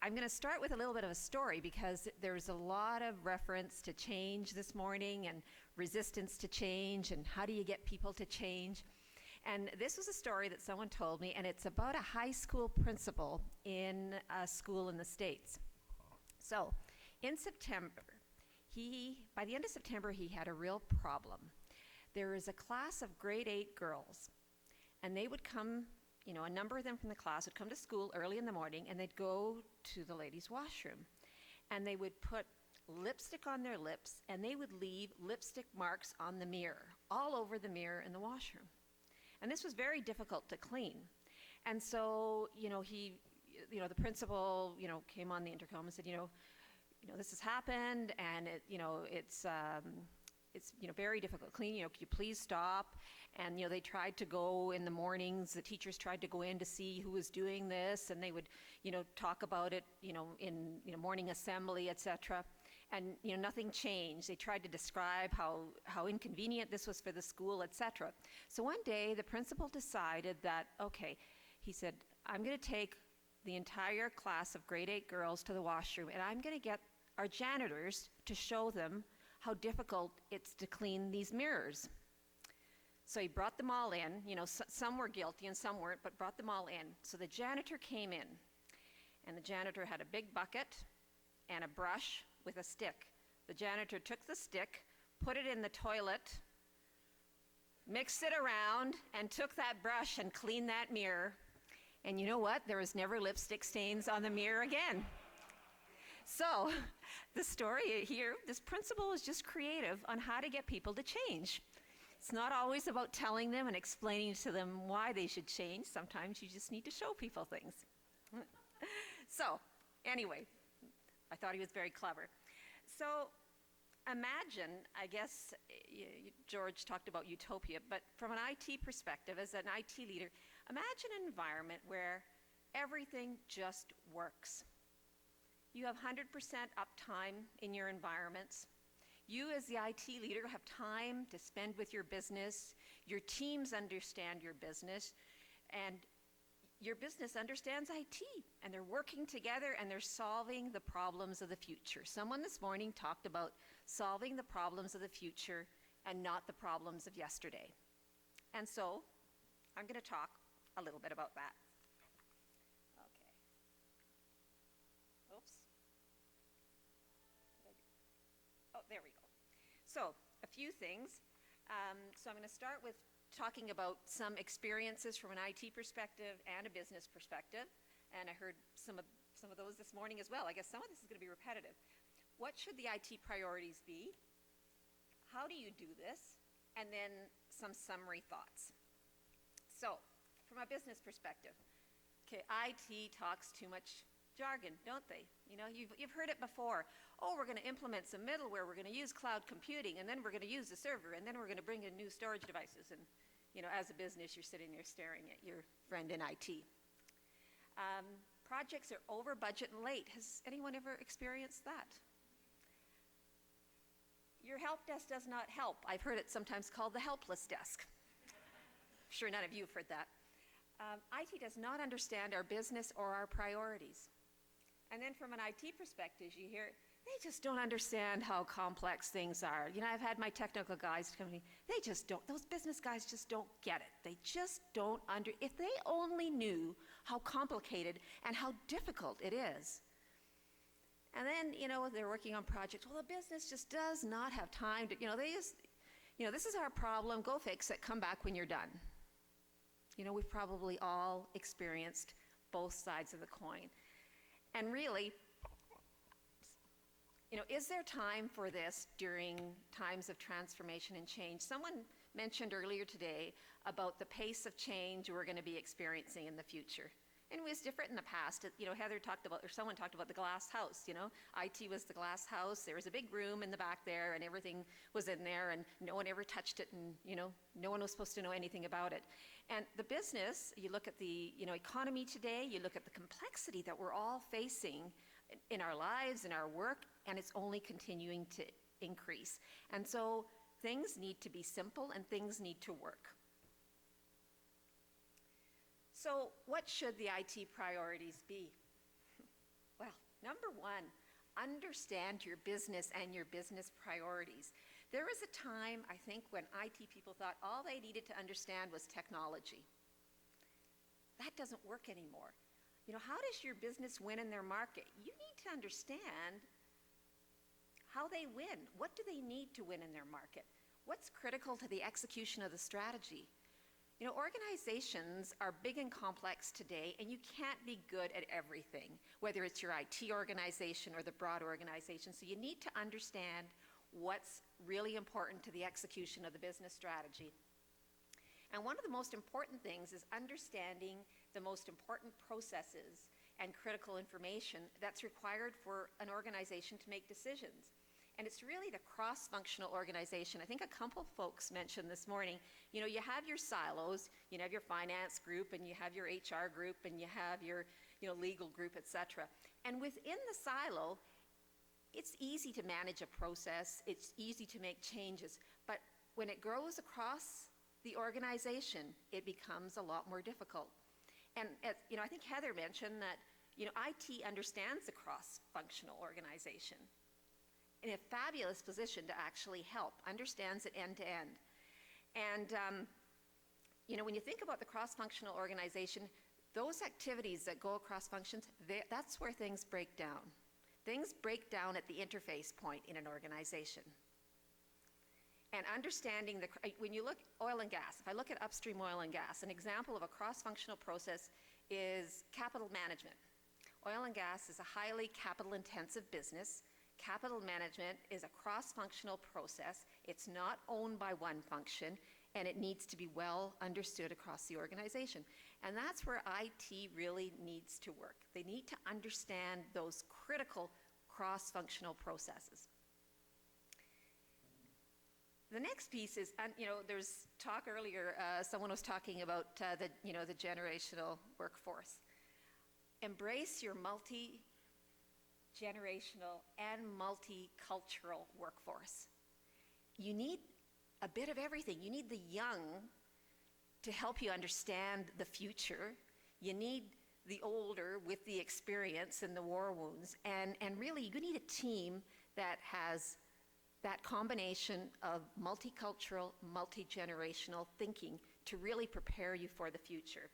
I'm going to start with a little bit of a story because there's a lot of reference to change this morning and resistance to change and how do you get people to change. And this was a story that someone told me, and it's about a high school principal in a school in the States. So in September, by the end of September, he had a real problem. There was a class of grade 8 girls, and they would come, a number of them from the class would come to school early in the morning, and they'd go to the ladies' washroom. And they would put lipstick on their lips, and they would leave lipstick marks on the mirror, all over the mirror in the washroom. And this was very difficult to clean. And so, the principal, came on the intercom and said, this has happened, and it's very difficult to clean. Could you please stop? And they tried to go in the mornings. The teachers tried to go in to see who was doing this, and they would talk about it in morning assembly, etc. And nothing changed. They tried to describe how inconvenient this was for the school, etc. So one day the principal decided that, okay, he said, I'm going to take the entire class of grade 8 girls to the washroom, and I'm going to get our janitors to show them how difficult it's to clean these mirrors. So he brought them all in. Some were guilty and some weren't, but brought them all in. So the janitor came in, and the janitor had a big bucket and a brush with a stick. The janitor took the stick, put it in the toilet, mixed it around, and took that brush and cleaned that mirror. And you know what? There was never lipstick stains on the mirror again. So the story here, this principle is just creative on how to get people to change. It's not always about telling them and explaining to them why they should change. Sometimes you just need to show people things. So anyway, I thought he was very clever. So imagine, I guess, George talked about utopia, but from an IT perspective, as an IT leader, imagine an environment where everything just works. You have 100% uptime in your environments. You as the IT leader have time to spend with your business. Your teams understand your business, and your business understands IT, and they're working together and they're solving the problems of the future. Someone this morning talked about solving the problems of the future and not the problems of yesterday. And so I'm going to talk a little bit about that. Okay. Oops. Oh, there we go. So a few things. So I'm going to start with talking about some experiences from an IT perspective and a business perspective. And I heard some of those this morning as well. I guess some of this is going to be repetitive. What should the IT priorities be? How do you do this? And then some summary thoughts. So from a business perspective, okay, IT talks too much jargon, don't they? You've heard it before. Oh, we're going to implement some middleware, we're going to use cloud computing, and then we're going to use the server, and then we're going to bring in new storage devices. And as a business, you're sitting there staring at your friend in IT. Projects are over budget and late. Has anyone ever experienced that? Your help desk does not help. I've heard it sometimes called the helpless desk. I'm sure none of you have heard that. IT does not understand our business or our priorities. And then from an IT perspective, you hear, they just don't understand how complex things are. I've had my technical guys come to me, those business guys just don't get it. They just don't if they only knew how complicated and how difficult it is. And then, they're working on projects. Well, the business just does not have time to, this is our problem, go fix it, come back when you're done. We've probably all experienced both sides of the coin. And really, is there time for this during times of transformation and change? Someone mentioned earlier today about the pace of change we're going to be experiencing in the future. And it was different in the past. Heather talked about, or someone talked about the glass house, IT was the glass house. There was a big room in the back there, and everything was in there, and no one ever touched it, and, no one was supposed to know anything about it. And the business, you look at the, economy today, you look at the complexity that we're all facing in our lives, in our work, and it's only continuing to increase. And so things need to be simple, and things need to work. So what should the IT priorities be? Well, Number one, understand your business and your business priorities. There was a time, I think, when IT people thought all they needed to understand was technology. That doesn't work anymore. How does your business win in their market? You need to understand how they win. What do they need to win in their market? What's critical to the execution of the strategy? Organizations are big and complex today, and you can't be good at everything, whether it's your IT organization or the broad organization. So you need to understand what's really important to the execution of the business strategy. And one of the most important things is understanding the most important processes and critical information that's required for an organization to make decisions. And it's really the cross-functional organization. I think a couple folks mentioned this morning, you have your silos, you have your finance group, and you have your HR group, and you have your legal group, et cetera. And within the silo, it's easy to manage a process, it's easy to make changes, but when it grows across the organization, it becomes a lot more difficult. And I think Heather mentioned that IT understands the cross-functional organization. In a fabulous position to actually help, understands it end to end. And when you think about the cross-functional organization, those activities that go across functions, that's where things break down. Things break down at the interface point in an organization. And understanding when you look oil and gas, if I look at upstream oil and gas, an example of a cross-functional process is capital management. Oil and gas is a highly capital-intensive business. Capital management is a cross-functional process. It's not owned by one function, and it needs to be well understood across the organization. And that's where IT really needs to work. They need to understand those critical cross-functional processes. The next piece is, there's talk earlier, someone was talking about the generational workforce. Embrace your multi-generational and multicultural workforce. You need a bit of everything. You need the young to help you understand the future. You need the older with the experience and the war wounds. And really, you need a team that has that combination of multicultural, multi-generational thinking to really prepare you for the future.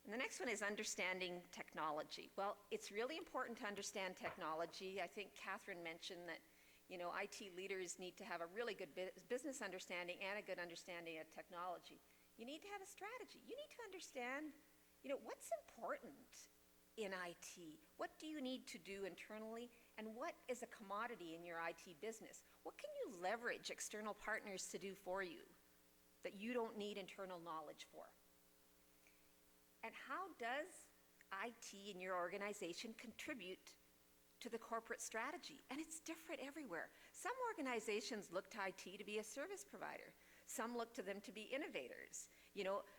And the next one is understanding technology. Well, it's really important to understand technology. I think Catherine mentioned that, IT leaders need to have a really good business understanding and a good understanding of technology. You need to have a strategy. You need to understand, what's important in IT? What do you need to do internally? And what is a commodity in your IT business? What can you leverage external partners to do for you that you don't need internal knowledge for? And how does IT in your organization contribute to the corporate strategy? And it's different everywhere. Some organizations look to IT to be a service provider. Some look to them to be innovators.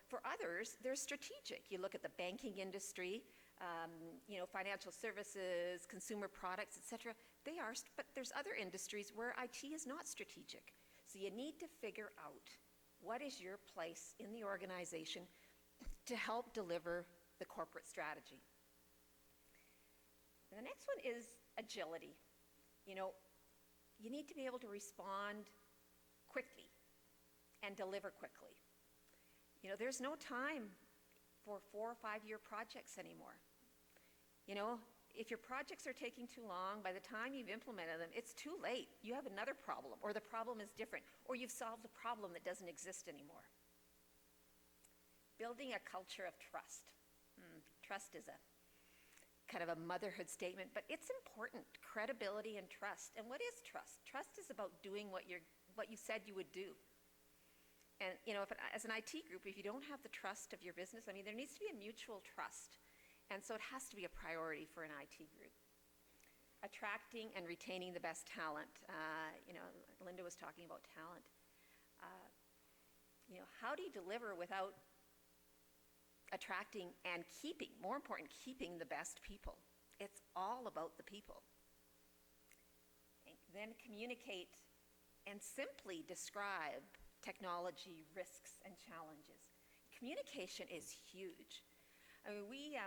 For others, they're strategic. You look at the banking industry, financial services, consumer products, et cetera. They are, but there's other industries where IT is not strategic. So you need to figure out what is your place in the organization to help deliver the corporate strategy. And the next one is agility. You need to be able to respond quickly and deliver quickly. There's no time for 4 or 5 year projects anymore. If your projects are taking too long, by the time you've implemented them, it's too late. You have another problem, or the problem is different, or you've solved a problem that doesn't exist anymore. Building a culture of trust. Trust is a kind of a motherhood statement, but it's important. Credibility and trust. And what is trust? Trust is about doing what you said you would do. And as an IT group, if you don't have the trust of your business, there needs to be a mutual trust. And so it has to be a priority for an IT group. Attracting and retaining the best talent. Linda was talking about talent. How do you deliver without attracting and keeping, more important, keeping the best people? It's all about the people. And then communicate and simply describe technology risks and challenges. Communication is huge. We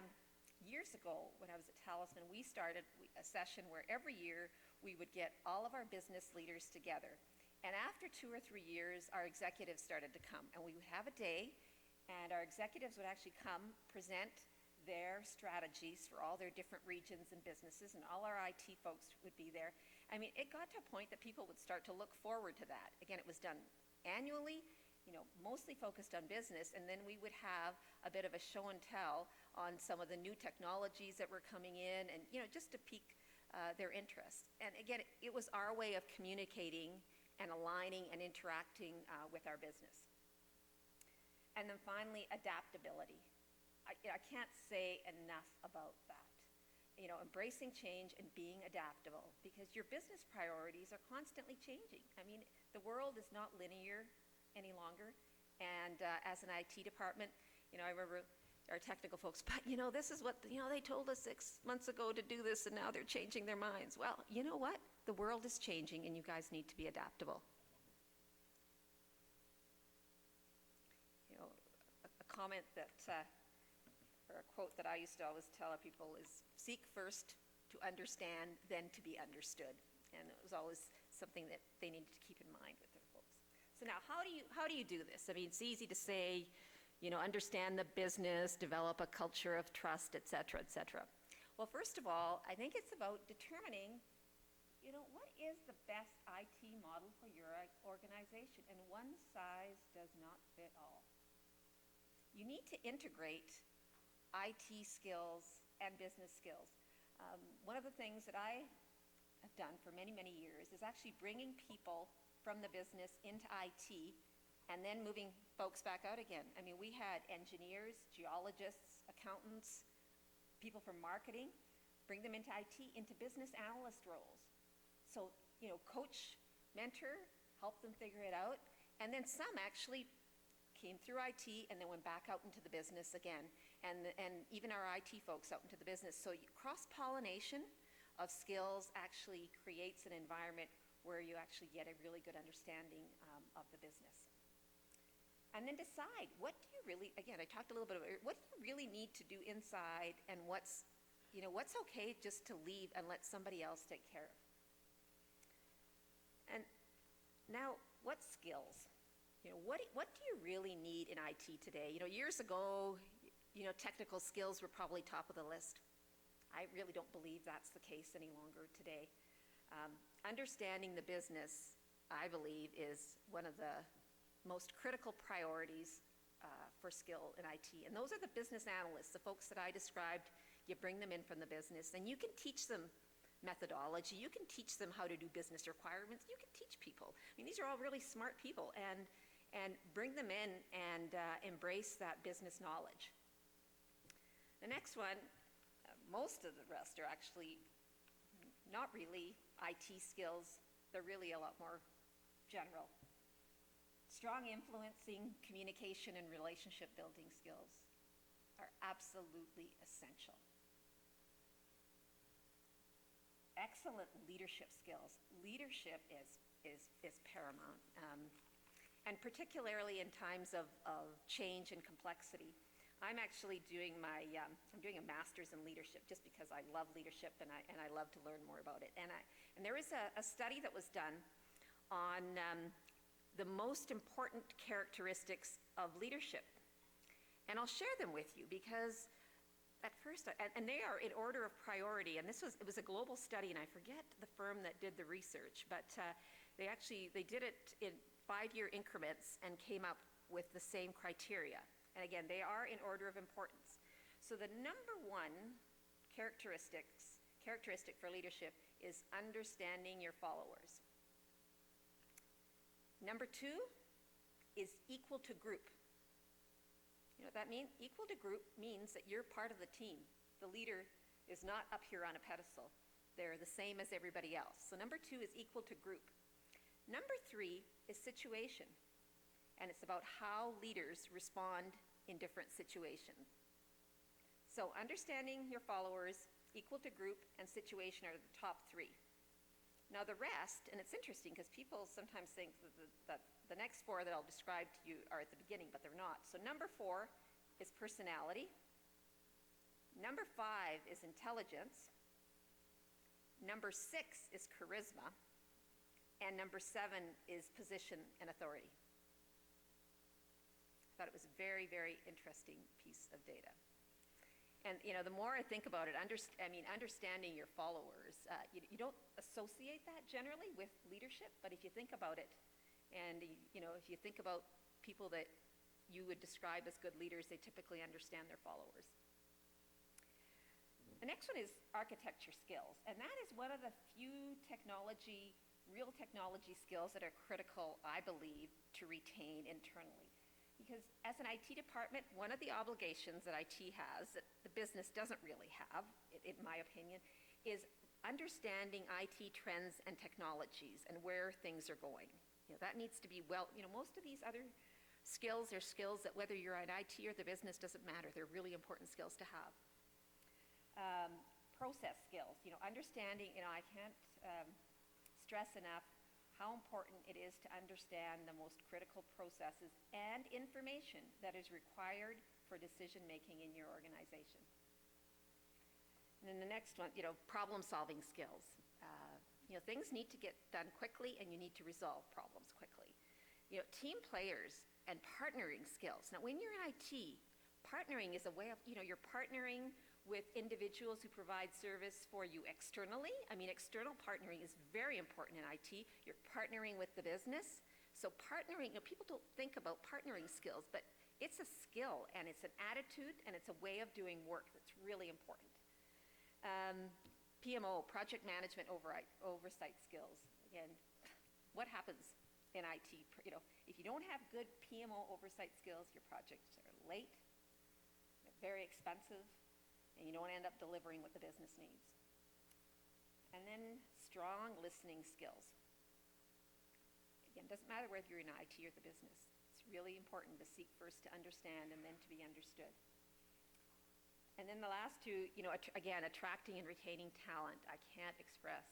years ago, when I was at Talisman, we started a session where every year we would get all of our business leaders together. And after 2 or 3 years, our executives started to come. And we would have a day, and our executives would actually come, present their strategies for all their different regions and businesses, and all our IT folks would be there. I mean, it got to a point that people would start to look forward to that. Again, it was done annually, mostly focused on business, and then we would have a bit of a show and tell on some of the new technologies that were coming in, and just to pique their interest. And again, it was our way of communicating and aligning and interacting with our business. And then finally, adaptability. I can't say enough about that. Embracing change and being adaptable, because your business priorities are constantly changing. I mean, the world is not linear any longer. And as an IT department, I remember our technical folks, but this is what, they told us 6 months ago to do this, and now they're changing their minds. Well, you know what? The world is changing, and you guys need to be adaptable. A comment that, or a quote that I used to always tell people is, seek first to understand, then to be understood. And it was always something that they needed to keep in mind with their folks. So now, how do you do this? I mean, it's easy to say, understand the business, develop a culture of trust, et cetera, et cetera. Well, first of all, I think it's about determining, what is the best IT model for your organization? And one size does not fit all. You need to integrate IT skills and business skills. One of the things that I have done for many, many years is actually bringing people from the business into IT and then moving folks back out again. I mean, we had engineers, geologists, accountants, people from marketing, bring them into IT, into business analyst roles. So, coach, mentor, help them figure it out. And then some actually came through IT and then went back out into the business again, and even our IT folks out into the business. So cross-pollination of skills actually creates an environment where you actually get a really good understanding of the business. And then decide, what do you really, again, I talked a little bit about it, what do you really need to do inside, and what's okay just to leave and let somebody else take care of. And now, what skills? What do you really need in IT today? Years ago, technical skills were probably top of the list. I really don't believe that's the case any longer today. Understanding the business, I believe, is one of the most critical priorities for skill in IT. And those are the business analysts, the folks that I described. You bring them in from the business, and you can teach them methodology. You can teach them how to do business requirements. You can teach people. I mean, these are all really smart people, and bring them in and embrace that business knowledge. The next one, most of the rest are actually not really IT skills. They're really a lot more general. Strong influencing, communication, and relationship building skills are absolutely essential. Excellent leadership skills. Leadership is paramount. And particularly in times of change and complexity. I'm actually doing I'm doing a master's in leadership just because I love leadership and I love to learn more about it. And there is a study that was done on the most important characteristics of leadership. And I'll share them with you because at first, and they are in order of priority, and it was a global study, and I forget the firm that did the research, but they did it in 5-year increments and came up with the same criteria. And again, they are in order of importance. So the number one characteristic for leadership is understanding your followers. Number 2 is equal to group. You know what that means? Equal to group means that you're part of the team. The leader is not up here on a pedestal. They're the same as everybody else. So number 2 is equal to group. Number 3 is situation. And it's about how leaders respond in different situations. So understanding your followers, equal to group, and situation are the top 3. Now the rest, and it's interesting because people sometimes think that the next 4 that I'll describe to you are at the beginning, but they're not. So number 4 is personality. Number 5 is intelligence. Number 6 is charisma. And number 7 is position and authority. I thought it was a very, very interesting piece of data. And the more I think about it, understanding your followers, you don't associate that generally with leadership, but if you think about it, and if you think about people that you would describe as good leaders, they typically understand their followers. The next one is architecture skills, and that is one of the few real technology skills that are critical, I believe, to retain internally. Because as an IT department, one of the obligations that IT has that the business doesn't really have, in my opinion, is understanding IT trends and technologies and where things are going. That needs to be most of these other skills are skills that whether you're in IT or the business doesn't matter. They're really important skills to have. Process skills, understanding, I can't stress enough how important it is to understand the most critical processes and information that is required for decision making in your organization. And then the next one, problem-solving skills. Things need to get done quickly, and you need to resolve problems quickly. Team players and partnering skills. Now, when you're in IT, partnering is a way of, you're partnering with individuals who provide service for you externally. External partnering is very important in IT. You're partnering with the business. So partnering, people don't think about partnering skills, but it's a skill, and it's an attitude, and it's a way of doing work that's really important. PMO, project management oversight skills. Again, what happens in IT? If you don't have good PMO oversight skills, your projects are late, they're very expensive, and you don't end up delivering what the business needs. And then strong listening skills. Again, it doesn't matter whether you're in IT or the business. It's really important to seek first to understand and then to be understood. And then the last two, again, attracting and retaining talent. I can't express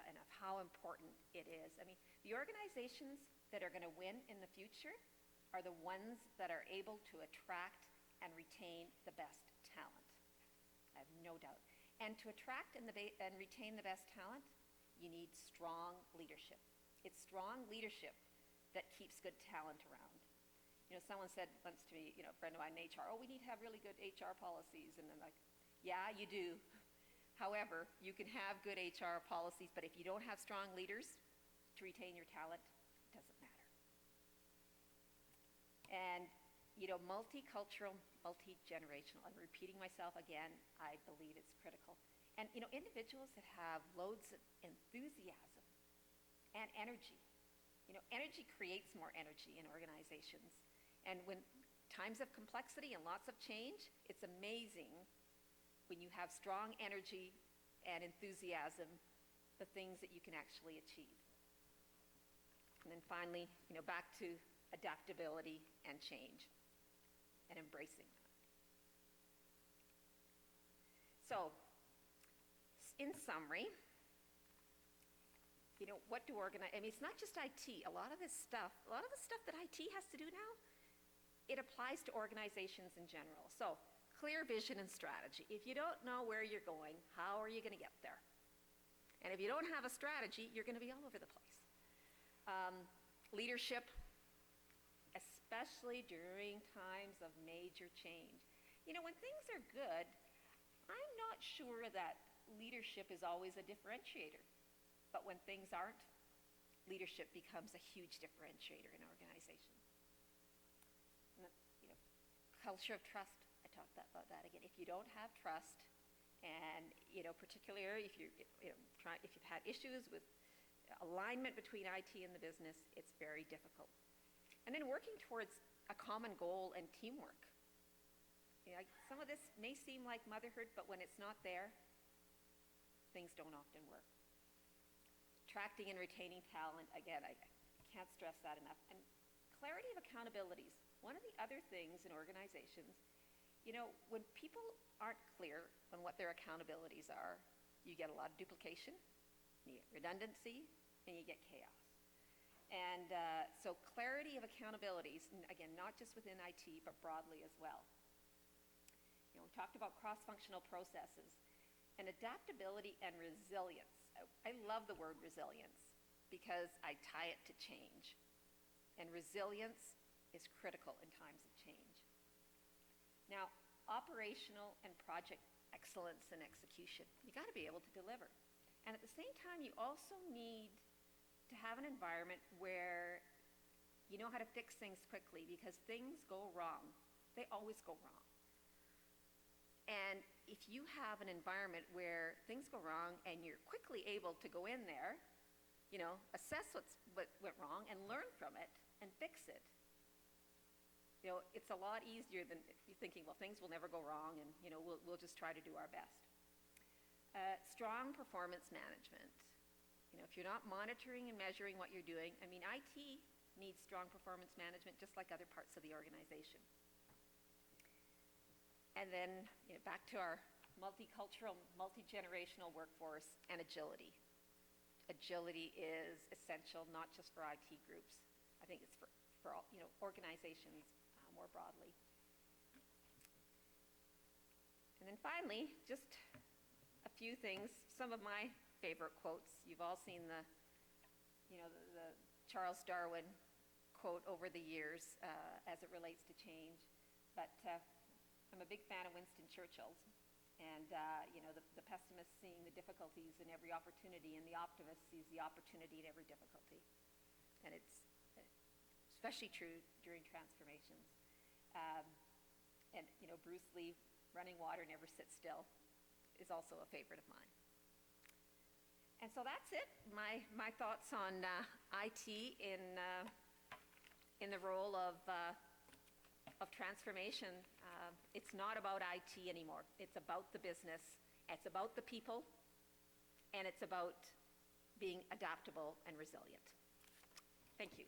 enough how important it is. The organizations that are going to win in the future are the ones that are able to attract and retain the best talent. I have no doubt. And to attract and retain the best talent, you need strong leadership. It's strong leadership that keeps good talent around. Someone said once to me, a friend of mine in HR, we need to have really good HR policies. And I'm like, yeah, you do. However, you can have good HR policies, but if you don't have strong leaders to retain your talent, it doesn't matter. And multicultural, multi-generational. I'm repeating myself again. I believe it's critical. And, individuals that have loads of enthusiasm and energy. Energy creates more energy in organizations. And when times of complexity and lots of change, it's amazing when you have strong energy and enthusiasm, the things that you can actually achieve. And then finally, back to adaptability and change and embracing that. So, in summary, what do it's not just IT. A lot of the stuff that IT has to do now, it applies to organizations in general. So, clear vision and strategy. If you don't know where you're going, how are you going to get there? And if you don't have a strategy, you're going to be all over the place. Leadership, especially during times of major change. When things are good, I'm not sure that leadership is always a differentiator. But when things aren't, leadership becomes a huge differentiator in organizations. Culture of trust, I talked about that again. If you don't have trust, and particularly if you've had issues with alignment between IT and the business, it's very difficult. And then working towards a common goal and teamwork. Some of this may seem like motherhood, but when it's not there, things don't often work. Attracting and retaining talent, again, I can't stress that enough. And clarity of accountabilities. One of the other things in organizations, when people aren't clear on what their accountabilities are, you get a lot of duplication, you get redundancy, and you get chaos. And so clarity of accountabilities, again, not just within IT, but broadly as well. we talked about cross-functional processes and adaptability and resilience. I love the word resilience because I tie it to change. And resilience is critical in times of change. Now, operational and project excellence and execution. You got to be able to deliver. And at the same time, you also need to have an environment where you know how to fix things quickly because things go wrong. They always go wrong. And if you have an environment where things go wrong and you're quickly able to go in there, assess what went wrong and learn from it and fix it, it's a lot easier than you thinking, well, things will never go wrong and, we'll just try to do our best. Strong performance management. If you're not monitoring and measuring what you're doing, IT needs strong performance management just like other parts of the organization. And then back to our multicultural, multi-generational workforce and agility. Agility is essential not just for IT groups. I think it's for all, organizations more broadly. And then finally, just a few things, some of my favorite quotes. You've all seen the Charles Darwin quote over the years as it relates to change, but I'm a big fan of Winston Churchill's, and the pessimist seeing the difficulties in every opportunity, and the optimist sees the opportunity in every difficulty, and it's especially true during transformations. And Bruce Lee, running water never sits still, is also a favorite of mine. And so that's it, my thoughts on IT in the role of transformation. It's not about IT anymore. It's about the business, it's about the people, and it's about being adaptable and resilient. Thank you.